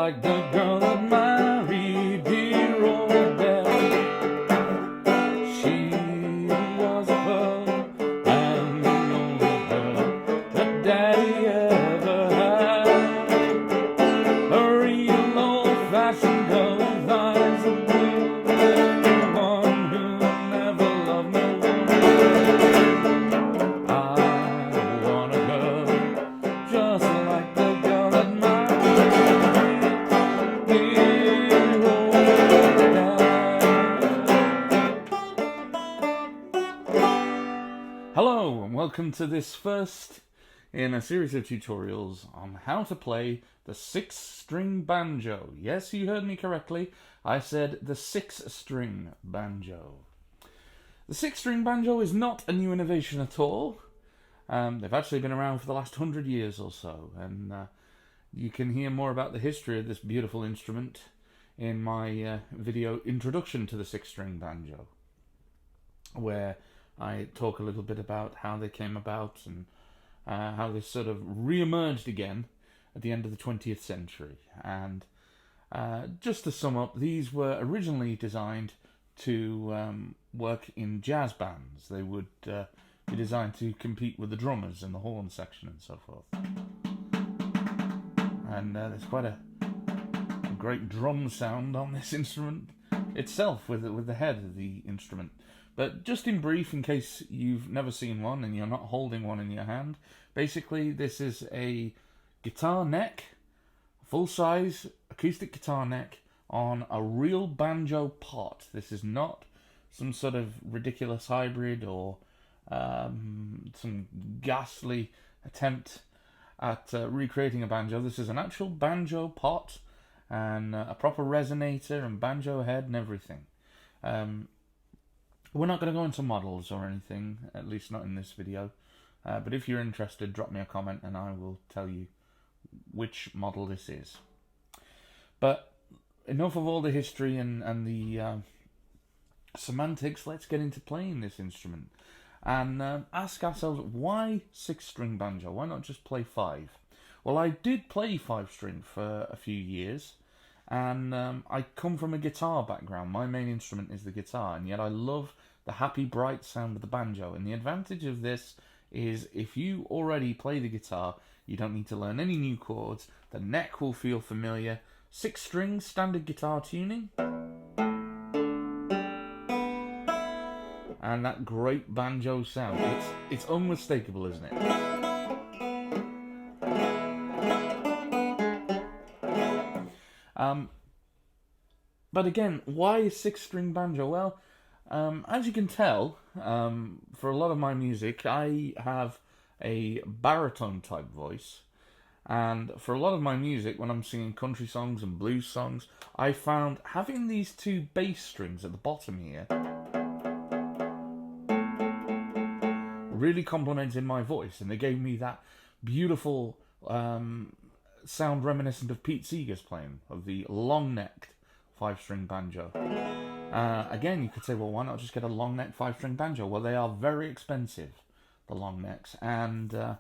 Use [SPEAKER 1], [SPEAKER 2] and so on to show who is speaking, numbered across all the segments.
[SPEAKER 1] like the girl that married dear old Belle. She was a pearl and the only girl that Daddy ever had. A real old-fashioned girl with eyes of blue, one who never loved no one. I want a girl just like the girl that married dear old Dad. Hello and welcome to this first in a series of tutorials on how to play the 6-string banjo. Yes, you heard me correctly. I said the 6-string banjo. The 6-string banjo is not a new innovation at all. They've actually been around for the last 100 years or so, and you can hear more about the history of this beautiful instrument in my video Introduction to the 6-string banjo, where I talk a little bit about how they came about and how they sort of re-emerged again at the end of the 20th century. And just to sum up, these were originally designed to work in jazz bands. They would be designed to compete with the drummers in the horn section and so forth. And there's quite a great drum sound on this instrument itself with the head of the instrument. But just in brief, in case you've never seen one and you're not holding one in your hand, basically this is a guitar neck, full-size acoustic guitar neck on a real banjo pot. This is not some sort of ridiculous hybrid or some ghastly attempt at recreating a banjo. This is an actual banjo pot and a proper resonator and banjo head and everything. We're not going to go into models or anything, at least not in this video. But if you're interested, drop me a comment and I will tell you which model this is. But enough of all the history and the semantics. Let's get into playing this instrument and ask ourselves, why 6-string banjo? Why not just play 5? Well, I did play 5-string for a few years, and I come from a guitar background. My main instrument is the guitar, and yet I love the happy, bright sound of the banjo. And the advantage of this is if you already play the guitar, you don't need to learn any new chords. The neck will feel familiar. 6 strings, standard guitar tuning. And that great banjo sound. It's unmistakable, isn't it? But again, why a 6-string banjo? Well, as you can tell, for a lot of my music, I have a baritone type voice. And for a lot of my music, when I'm singing country songs and blues songs, I found having these 2 bass strings at the bottom here really complemented my voice, and they gave me that beautiful sound reminiscent of Pete Seeger's playing of the long-necked 5-string banjo. Again, you could say, well, why not just get a long-necked 5-string banjo? Well, they are very expensive, the long necks, and the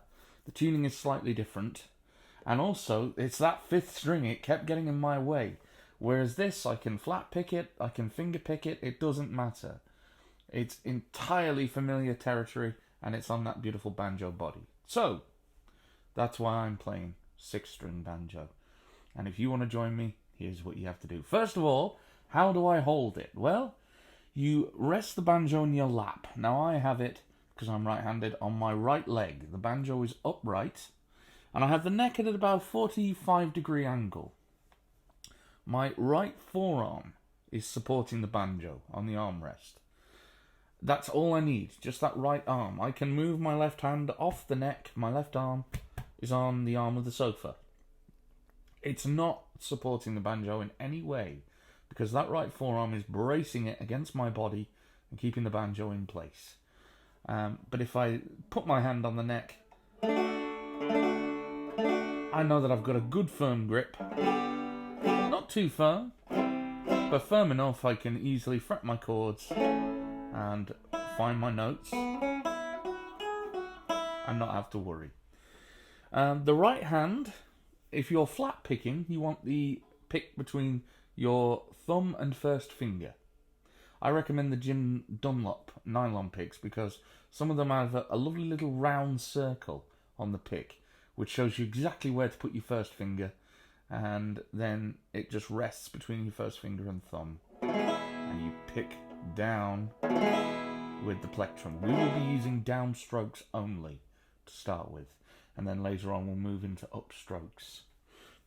[SPEAKER 1] tuning is slightly different. And also, it's that 5th string, it kept getting in my way. Whereas this, I can flat pick it, I can finger pick it, it doesn't matter. It's entirely familiar territory, and it's on that beautiful banjo body. So, that's why I'm playing 6-string banjo. And if you want to join me, here's what you have to do. First of all, how do I hold it? Well, you rest the banjo in your lap. Now I have it, because I'm right-handed, on my right leg. The banjo is upright, and I have the neck at about a 45-degree angle. My right forearm is supporting the banjo on the armrest. That's all I need, just that right arm. I can move my left hand off the neck. My left arm is on the arm of the sofa. It's not supporting the banjo in any way, because that right forearm is bracing it against my body and keeping the banjo in place. But if I put my hand on the neck, I know that I've got a good firm grip. Not too firm, but firm enough I can easily fret my chords and find my notes and not have to worry. The right hand, if you're flat picking, you want the pick between your thumb and first finger. I recommend the Jim Dunlop nylon picks because some of them have a lovely little round circle on the pick, which shows you exactly where to put your first finger, and then it just rests between your first finger and thumb, and you pick down with the plectrum. We will be using down strokes only to start with, and then later on we'll move into up strokes.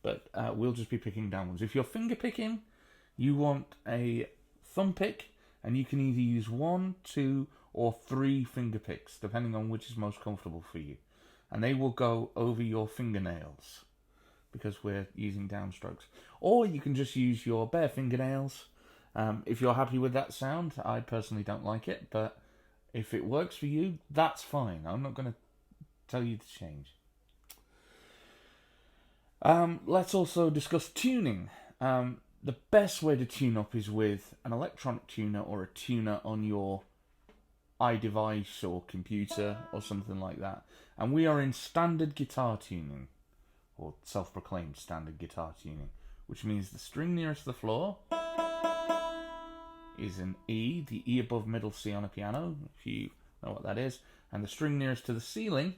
[SPEAKER 1] But we'll just be picking downwards. If you're finger picking, you want a thumb pick, and you can either use 1, 2, or 3 finger picks, depending on which is most comfortable for you. And they will go over your fingernails, because we're using downstrokes. Or you can just use your bare fingernails. If you're happy with that sound, I personally don't like it, but if it works for you, that's fine. I'm not going to tell you to change. Let's also discuss tuning. The best way to tune up is with an electronic tuner or a tuner on your iDevice or computer or something like that. And we are in standard guitar tuning, or self-proclaimed standard guitar tuning, which means the string nearest the floor is an E, the E above middle C on a piano, if you know what that is, and the string nearest to the ceiling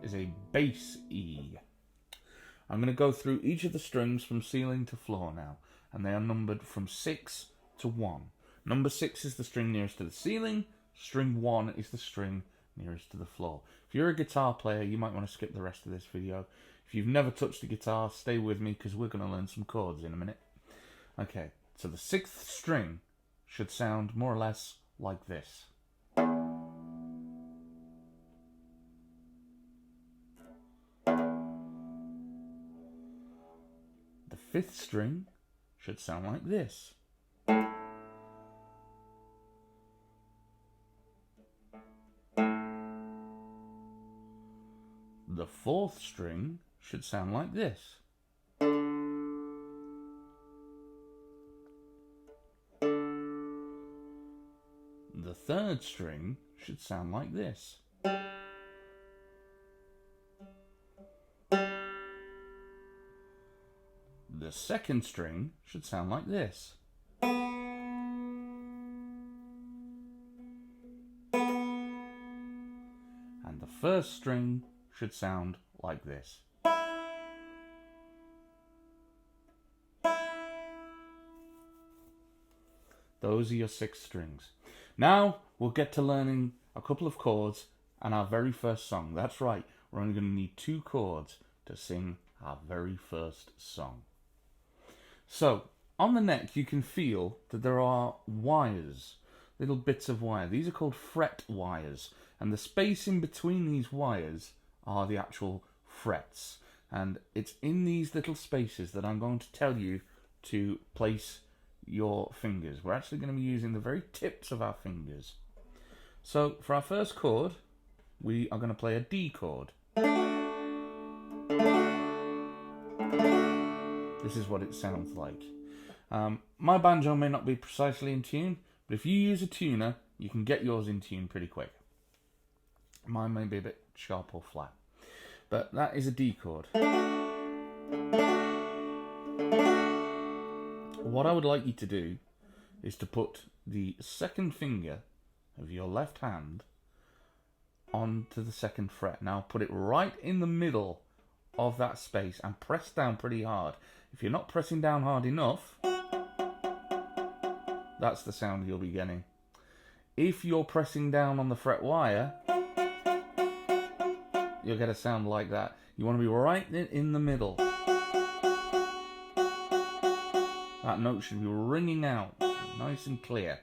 [SPEAKER 1] is a bass E. I'm going to go through each of the strings from ceiling to floor now, and they are numbered from 6 to 1. Number 6 is the string nearest to the ceiling, string 1 is the string nearest to the floor. If you're a guitar player, you might want to skip the rest of this video. If you've never touched a guitar, stay with me because we're going to learn some chords in a minute. Okay, so the 6th string should sound more or less like this. The 5th string should sound like this. The 4th string should sound like this. The 3rd string should sound like this. The 2nd string should sound like this. And the 1st string should sound like this. Those are your 6 strings. Now we'll get to learning a couple of chords and our very first song. That's right, we're only going to need 2 chords to sing our very first song. So, on the neck you can feel that there are wires, little bits of wire. These are called fret wires, and the space in between these wires are the actual frets. And it's in these little spaces that I'm going to tell you to place your fingers. We're actually going to be using the very tips of our fingers. So, for our first chord, we are going to play a D chord. This is what it sounds like. My banjo may not be precisely in tune, but if you use a tuner, you can get yours in tune pretty quick. Mine may be a bit sharp or flat, but that is a D chord. What I would like you to do is to put the 2nd finger of your left hand onto the 2nd fret. Now put it right in the middle of that space and press down pretty hard. If you're not pressing down hard enough, that's the sound you'll be getting. If you're pressing down on the fret wire, you'll get a sound like that. You want to be right in the middle. That note should be ringing out nice and clear.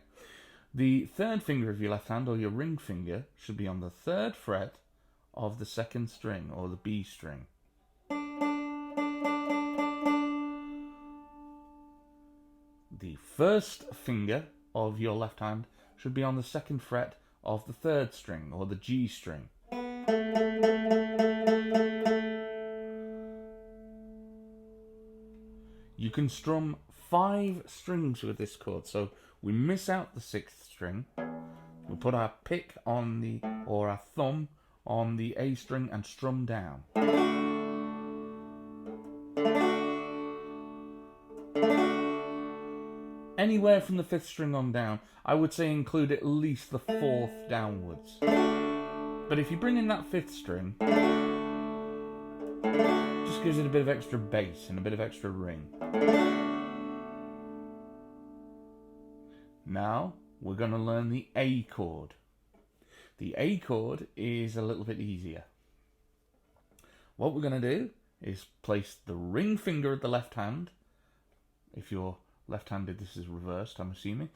[SPEAKER 1] The 3rd finger of your left hand, or your ring finger, should be on the 3rd fret of the 2nd string, or the B string. The 1st finger of your left hand should be on the 2nd fret of the 3rd string, or the G string. You can strum 5 strings with this chord, so we miss out the 6th string. We'll put our pick on the, or our thumb on the A string and strum down. anywhere from the 5th string on down. I would say include at least the 4th downwards. But if you bring in that 5th string, just gives it a bit of extra bass and a bit of extra ring. Now we're going to learn the A chord. The A chord is a little bit easier. What we're going to do is place the ring finger of the left hand. If you're left-handed, this is reversed, I'm assuming.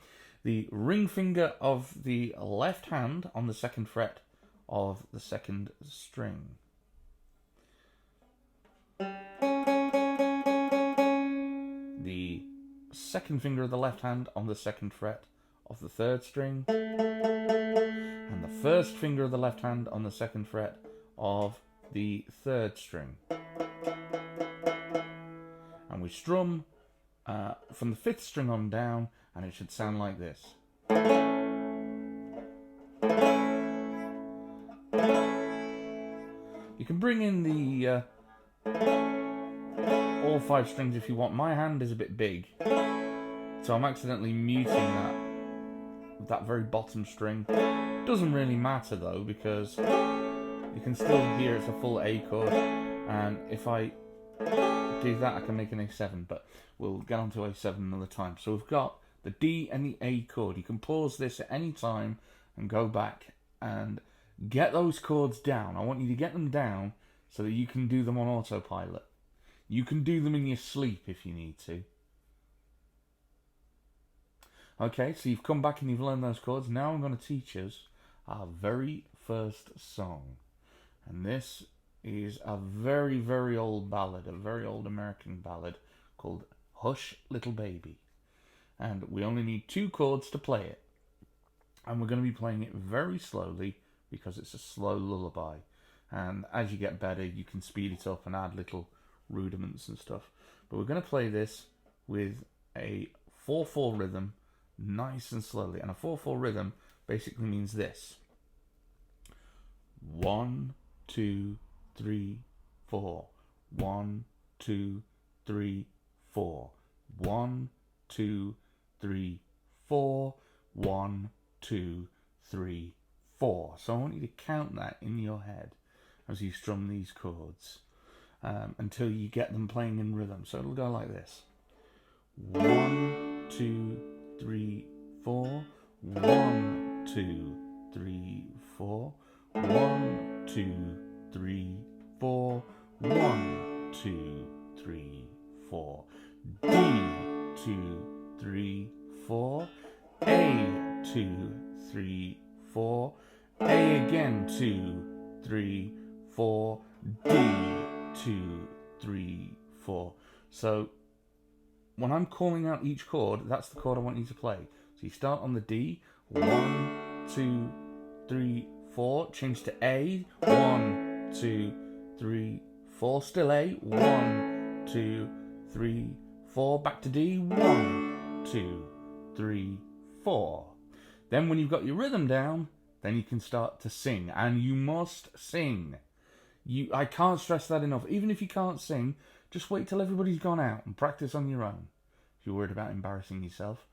[SPEAKER 1] The ring finger of the left hand on the 2nd fret of the 2nd string. The 2nd finger of the left hand on the 2nd fret of the 3rd string. And the 1st finger of the left hand on the 2nd fret of the 3rd string. And we strum from the 5th string on down, and it should sound like this. You can bring in the all 5 strings if you want. My hand is a bit big, so I'm accidentally muting that very bottom string. Doesn't really matter though, because you can still hear it's a full A chord, and if I do that I can make an A7, but we'll get on to A7 another time. So we've got the D and the A chord. You can pause this at any time and go back and get those chords down. I want you to get them down so that you can do them on autopilot. You can do them in your sleep if you need to. Okay, so you've come back and you've learned those chords. Now I'm going to teach us our very first song. And this is a very, very old ballad, a very old American ballad called Hush Little Baby. And we only need 2 chords to play it. And we're going to be playing it very slowly because it's a slow lullaby. And as you get better, you can speed it up and add little rudiments and stuff. But we're going to play this with a 4/4 rhythm, nice and slowly. And a 4/4 rhythm basically means this: 1, 2, 3, 4. 1, 2, 3, 4. 1, 2, 3, 4. 1, 2, 3, 4. So I want you to count that in your head as you strum these chords until you get them playing in rhythm. So it'll go like this: 1, 2, 3, 4. 1, 2, 3, 4. 1, 2, 3, 4. 1, 2, 3, 4. D, 2, 3, 4. A, 2, 3, 4. A again, 2, 3, 4. D, 2, 3, 4. So when I'm calling out each chord, that's the chord I want you to play. So you start on the D, 1, 2, 3, 4. Change to A, 1, 2, 3, 4. Still A, 1, 2, 3, 4. Back to D, 1, 2, 3, 4. Then when you've got your rhythm down, then you can start to sing. And you must sing. I can't stress that enough. Even if you can't sing, just wait till everybody's gone out and practice on your own if you're worried about embarrassing yourself.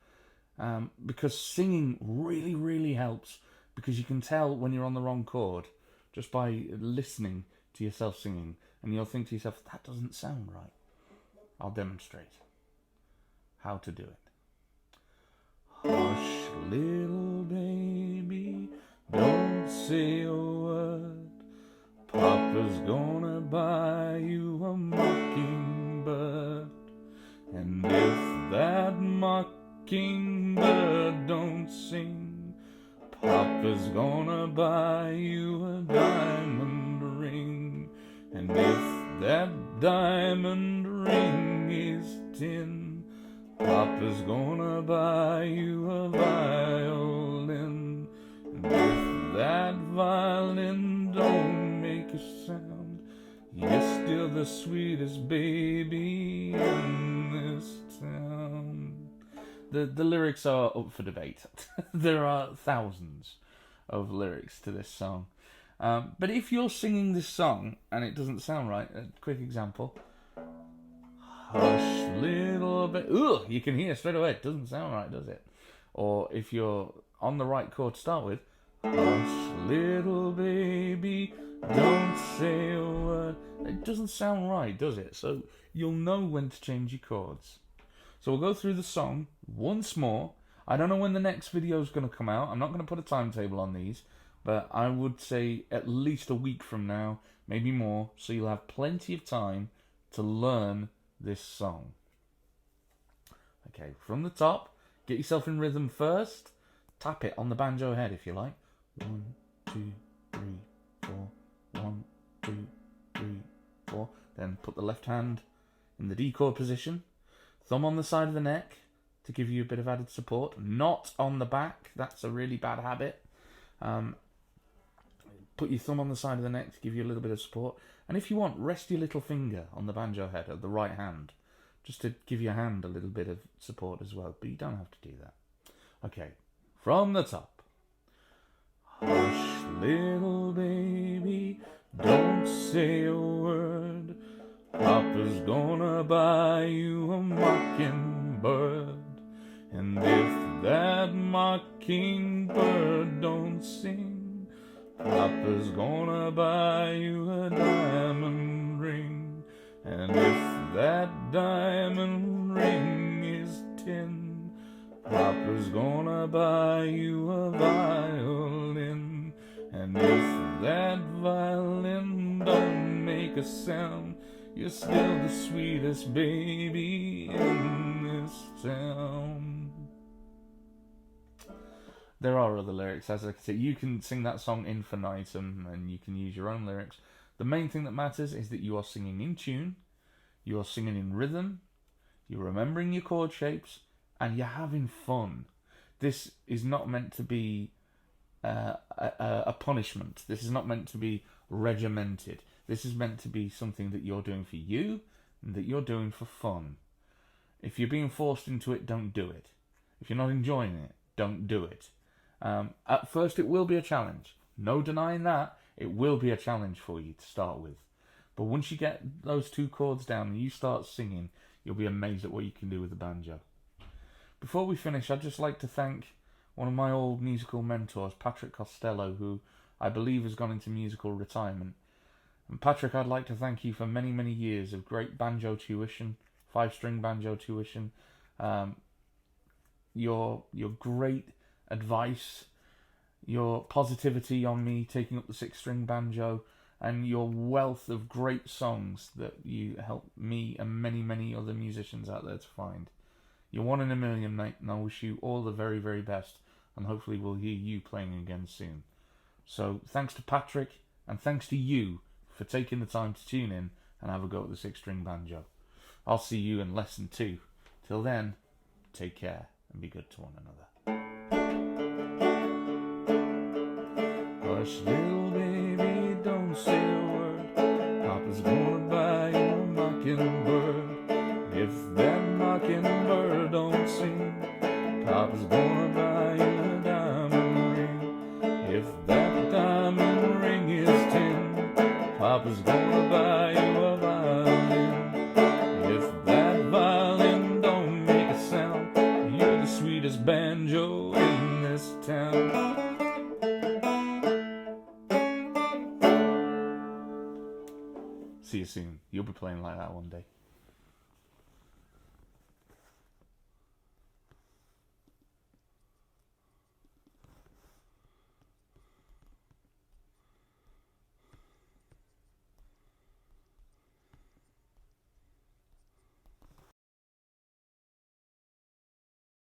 [SPEAKER 1] Because singing really, really helps, because you can tell when you're on the wrong chord just by listening to yourself singing, and you'll think to yourself, that doesn't sound right. I'll demonstrate how to do it. Hush, little baby, don't say a word. Papa's gonna buy you a mockingbird. And if that mockingbird don't sing, Papa's gonna buy you a diamond ring. And if that diamond ring is tin, Papa's gonna buy you a violin. And if that violin don't make a sound, you're still the sweetest baby in this town. The lyrics are up for debate. There are thousands of lyrics to this song. But if you're singing this song and it doesn't sound right, a quick example. Hush, little bit. Ugh, you can hear straight away. It doesn't sound right, does it? Or if you're on the right chord to start with, hush, little baby, don't say a word. It doesn't sound right, does it? So you'll know when to change your chords. So we'll go through the song once more. I don't know when the next video is going to come out. I'm not going to put a timetable on these, but I would say at least a week from now, maybe more, so you'll have plenty of time to learn this song. Okay, from the top, get yourself in rhythm first. Tap it on the banjo head if you like. 1, 2, 3, 4. 1, 2, 3, 4. Then put the left hand in the D chord position. Thumb on the side of the neck to give you a bit of added support. Not on the back. That's a really bad habit. Put your thumb on the side of the neck to give you a little bit of support. And if you want, rest your little finger on the banjo head of the right hand, just to give your hand a little bit of support as well. But you don't have to do that. Okay, from the top. Hush, little baby, don't say a word. Papa's gonna buy you a mockingbird. And if that mockingbird don't sing, Papa's gonna buy you a diamond ring. And if that diamond ring is tin, Papa's gonna buy you a violin. And if that violin don't make a sound, you're still the sweetest baby in this town. There are other lyrics, as I can say. You can sing that song infinitum and you can use your own lyrics. The main thing that matters is that you are singing in tune, you are singing in rhythm, you're remembering your chord shapes, and you're having fun. This is not meant to be a punishment. This is not meant to be regimented. This is meant to be something that you're doing for you and that you're doing for fun. If you're being forced into it, don't do it. If you're not enjoying it, don't do it. At first, it will be a challenge. No denying that. It will be a challenge for you to start with. But once you get those 2 chords down and you start singing, you'll be amazed at what you can do with the banjo. Before we finish, I'd just like to thank one of my old musical mentors, Patrick Costello, who I believe has gone into musical retirement. And Patrick, I'd like to thank you for many, many years of great banjo tuition, 5-string banjo tuition, your great advice, your positivity on me taking up the 6-string banjo, and your wealth of great songs that you helped me and many, many other musicians out there to find. You're 1 in a million, mate, and I wish you all the very, very best, and hopefully we'll hear you playing again soon. So thanks to Patrick, and thanks to you for taking the time to tune in and have a go at the 6-string banjo. I'll see you in lesson 2. Till then, take care and be good to one another. Hush, little baby, don't say a word. Papa's gonna buy you a mockingbird. If that mockingbird don't sing, Papa's gonna buy you a diamond ring. If that diamond ring is tin, Papa's gonna buy you a violin. If that violin don't make a sound, you're the sweetest banjo in this town. See you soon. You'll be playing like that one day.